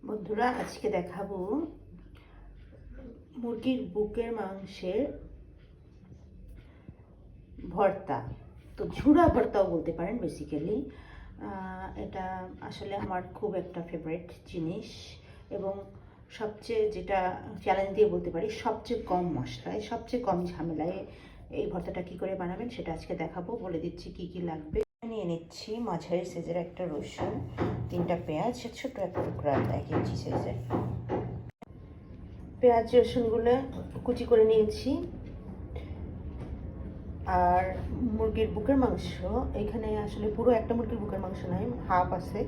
বন্ধুরা, আজকে দেখাবো মুরগির বুকের মাংসের ভর্তা। তো ঝুরা ভর্তাও বলতে পারেন বেসিক্যালি। এটা আসলে আমার খুব একটা ফেভারিট জিনিস এবং সবচেয়ে যেটা চ্যালেঞ্জ দিয়ে বলতে পারি, সবচেয়ে কম মশলায় সবচেয়ে কম ঝামেলায় এই ভর্তাটা কী করে বানাবেন সেটা আজকে দেখাবো। বলে দিচ্ছি কি কি লাগবে। নিয়ে নিচ্ছি মাঝারি সাইজের একটা রসুন, 3টা পেঁয়াজ, ছোট একটা টুকরা 1 ইঞ্চি সাইজের। পেঁয়াজ রসুনগুলো কুচি করে নিয়েছি। আর মুরগির বুকের মাংস, এখানে আসলে পুরো একটা মুরগির বুকের মাংস নয়, হাফ আছে,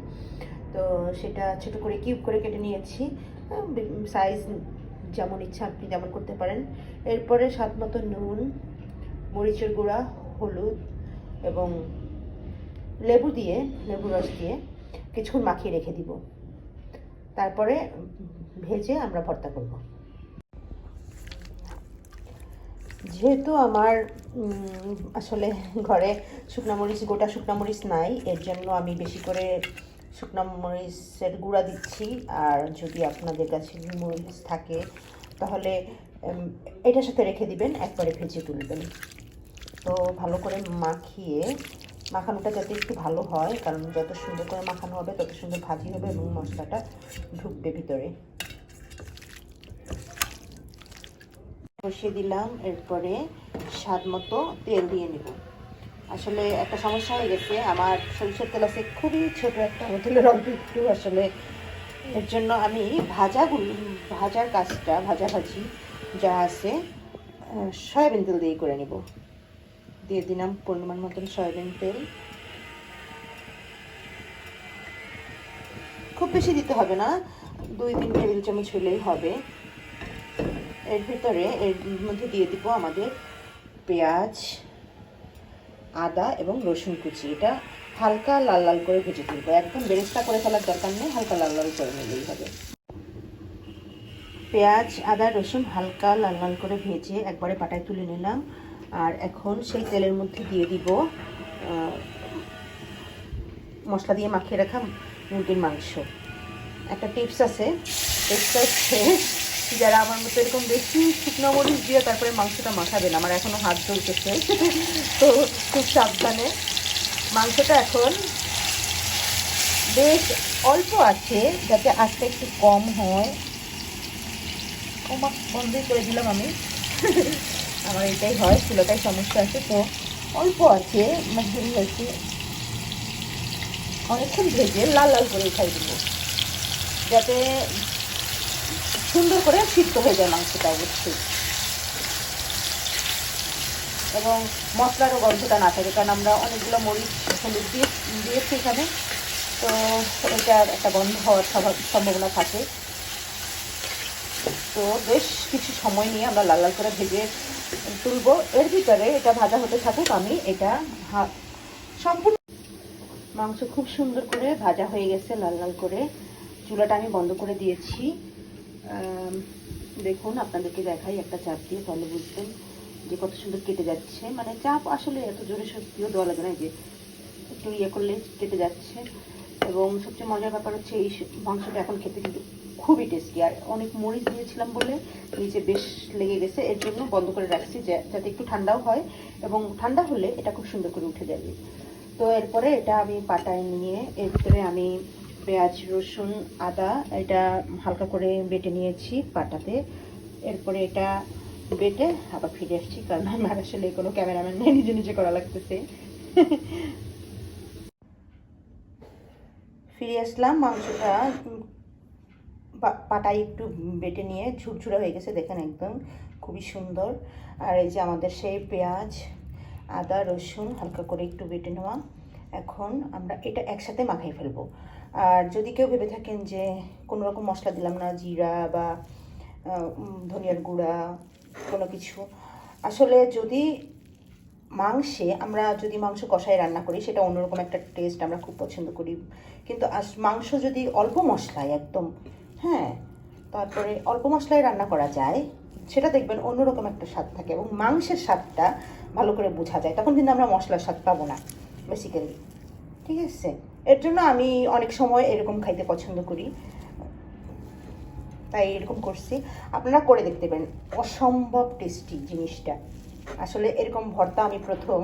তো সেটা ছোট করে কিউব করে কেটে নিয়েছি। সাইজ যেমন ইচ্ছা আপনি তেমন করতে পারেন। এরপরে স্বাদ মতো নুন, মরিচের গুঁড়া, হলুদ এবং লেবু রস দিয়ে কিছুক্ষণ মাখিয়ে রেখে দিব। তারপরে ভেজে আমরা ভর্তা করব। যেহেতু আমার আসলে ঘরে গোটা শুকনো মরিচ নাই, এর জন্য আমি বেশি করে শুকনো মরিচের গুঁড়া দিচ্ছি। আর যদি আপনাদের কাছে মরিচ থাকে তাহলে এটার সাথে রেখে দিবেন, একবারে ভেজে তুলবেন। তো ভালো করে মাখানোটা যাতে একটু ভালো হয়, কারণ যত সুন্দর করে মাখানো হবে তত সুন্দর ভাজি হবে এবং মশলাটা ঢুকবে ভিতরে। বসিয়ে দিলাম, এরপরে স্বাদ মতো তেল দিয়ে নেব। আসলে একটা সমস্যা হয়ে গেছে, আমার সরিষার তেল আছে খুবই ছোট একটা বোতলের, অল্প একটু। আসলে এর জন্য আমি ভাজার কাজটা ভাজি যা আছে সয়াবিন তেল দিয়ে করে নেব। দিয়ে দিলাম পরিমাণ মতন সয়াবিন তেল। খুব বেশি দিতে হবে না, 2-3 টেবিল চামচ হলেই হবে। এর মধ্যে দিয়ে দিব আমাদের পেঁয়াজ, আদা এবং রসুন কুচি। এটা হালকা লাল লাল করে ভেজে তুলবো, একদম বেরেস্তা করে ফেলার দরকার নেই, হালকা লাল লাল করে নিলেই হবে। পেঁয়াজ, আদা, রসুন হালকা লাল লাল করে ভেজে একবারে পাটায় তুলে নিলাম। আর এখন সেই তেলের মধ্যে দিয়ে দিব মশলা দিয়ে মাখিয়ে রাখা মুরগির মাংস। একটা টিপস আছে, টিপসটা হচ্ছে যারা আমার মতো এরকম বেশি শুকনো মরিচ দিয়ে তারপরে মাংসটা মাখাবেন, আমার এখনও হাত জ্বলতেছে, তো খুব সাবধানে। মাংসটা এখন বেশ অল্প আছে, যাতে আজকে একটু কম হয়। বন্ধই করে দিলাম আমি, আমার এটাই হয়, চুলোটাই সমস্যা আছে, তো অল্প আছে মাঝারি হয়েছে। অনেকক্ষণ ভেজে লাল লাল করে উঠাই দিব, যাতে সুন্দর করে সিদ্ধ হয়ে যায় মাংসটা অবশ্যই, এবং মশলারও গন্ধটা না থাকে, কারণ আমরা অনেকগুলো মরিচ হলুদ দিয়েছি এখানে, তো এটার একটা গন্ধ হওয়ার সম্ভাবনা থাকে। তো বেশ কিছু সময় নিয়ে আমরা লাল লাল করে ভেজে তুলব। এর ভিতরে এটা ভাজা হতে থাকুক, আমি এটা সম্পূর্ণ মাংস খুব সুন্দর করে ভাজা হয়ে গেছে লাল লাল করে। চুলাটা আমি বন্ধ করে দিয়েছি। দেখুন, আপনাদেরকে দেখাই একটা চাপ দিয়ে, তাহলে বুঝবেন যে কত সুন্দর কেটে যাচ্ছে। মানে চাপ আসলে এত জোরে সত্যিও দেওয়া লাগে না, যে একটু করলে কেটে যাচ্ছে। এবং সবচেয়ে মজার ব্যাপার হচ্ছে এই মাংসটা এখন খেতে কিন্তু খুবই টেস্টি। আর অনেক মরিচ দিয়েছিলাম বলে নিচে বেশ লেগে গেছে, এর জন্য বন্ধ করে রাখছি যাতে একটু ঠান্ডাও হয়, এবং ঠান্ডা হলে এটা খুব সুন্দর করে উঠে যাবে। তো এরপরে এটা আমি পাটায় নিয়ে এর ভিতরে আমি পেঁয়াজ, রসুন, আদা এটা হালকা করে বেটে নিয়েছি পাটাতে। এরপরে এটা বেটে আবার ফিরে আসছি, কারণ আমার আসলে কোনো ক্যামেরাম্যান নেই, নিজে নিজে করা লাগতেছে। ফিরে আসলাম, মাংসটা পাটায় একটু বেটে নিয়ে ঝুরঝুরা হয়ে গেছে, দেখেন একদম খুবই সুন্দর। আর এই যে আমাদের সেই পেঁয়াজ, আদা, রসুন হালকা করে একটু বেটে নেওয়া, এখন আমরা এটা একসাথে মাখিয়ে ফেলবো। আর যদি কেউ ভেবে থাকেন যে কোনো রকম মশলা দিলাম না, জিরা বা ধনিয়ার গুঁড়া কোনো কিছু, আসলে যদি মাংস কষায় রান্না করি সেটা অন্যরকম একটা টেস্ট আমরা খুব পছন্দ করি, কিন্তু মাংস যদি অল্প মশলায় একদম, হ্যাঁ, তারপরে অল্প মশলায় রান্না করা যায়, সেটা দেখবেন অন্যরকম একটা স্বাদ থাকে এবং মাংসের স্বাদটা ভালো করে বোঝা যায়, তখন কিন্তু আমরা মশলার স্বাদ পাবো না বেসিক্যালি। ঠিক আছে, এর জন্য আমি অনেক সময় এরকম খাইতে পছন্দ করি। তাই এরকম করছি। আপনারা করে দেখতে পারেন, অসম্ভব টেস্টি জিনিসটা। আসলে এরকম ভর্তা আমি প্রথম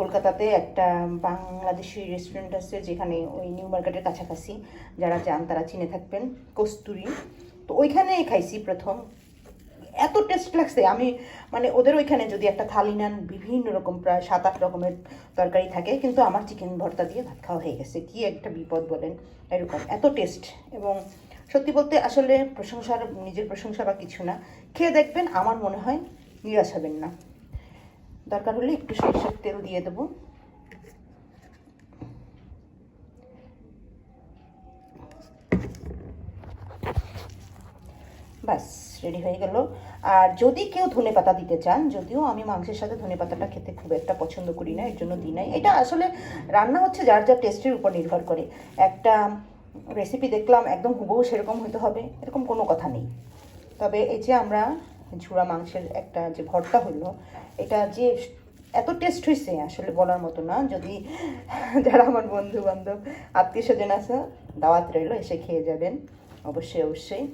কলকাতাতে একটা বাংলাদেশি রেস্টুরেন্ট আছে, যেখানে ওই নিউ মার্কেটের কাছাকাছি, যারা যান তারা চিনে থাকবেন, কস্তুরি। তো ওইখানেই খাইছি প্রথম। এত টেস্ট লাগছে, আমি মানে ওদের ওইখানে যদি একটা থালি নেন, বিভিন্ন রকম প্রায় 7-8 রকমের তরকারি থাকে, কিন্তু আমার চিকেন ভর্তা দিয়ে ভাত খাওয়া হয়ে গেছে। কি একটা বিপদ বলেন, এরকম এত টেস্ট। এবং সত্যি বলতে আসলে প্রশংসার, নিজের প্রশংসা বা কিছু না, খেয়ে দেখবেন, আমার মনে হয় নিরাশ হবেন না। দরকার হলে একটু সরষের তেল দিয়ে দেবো। ব্যাস রেডি হয়ে গেল। আর যদি কেউ ধনেপাতা দিতে চান, যদিও আমি মাংসের সাথে ধনেপাতাটা খেতে খুব একটা পছন্দ করি না, এর জন্য দিই নাই। এটা আসলে রান্না হচ্ছে যার যার টেস্টের উপর নির্ভর করে। একটা রেসিপি দেখলাম একদম হুবহু সেরকম হতে হবে এরকম কোনো কথা নেই। তবে এই যে আমরা ঝুড়া মাংসের একটা যে ভর্তা হলো, এটা যে এত টেস্ট হয়েছে আসলে বলার মতো না। যদি যারা আমার বন্ধু বান্ধব আত্মীয় স্বজন আছে, দাওয়াত রইলো, এসে খেয়ে যাবেন অবশ্যই অবশ্যই।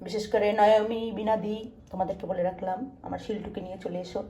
বিশেষ করে নয়মি, বিনাদি, তোমাদেরকে বলে রাখলাম আমার শিলটুকে নিয়ে চলে এসো।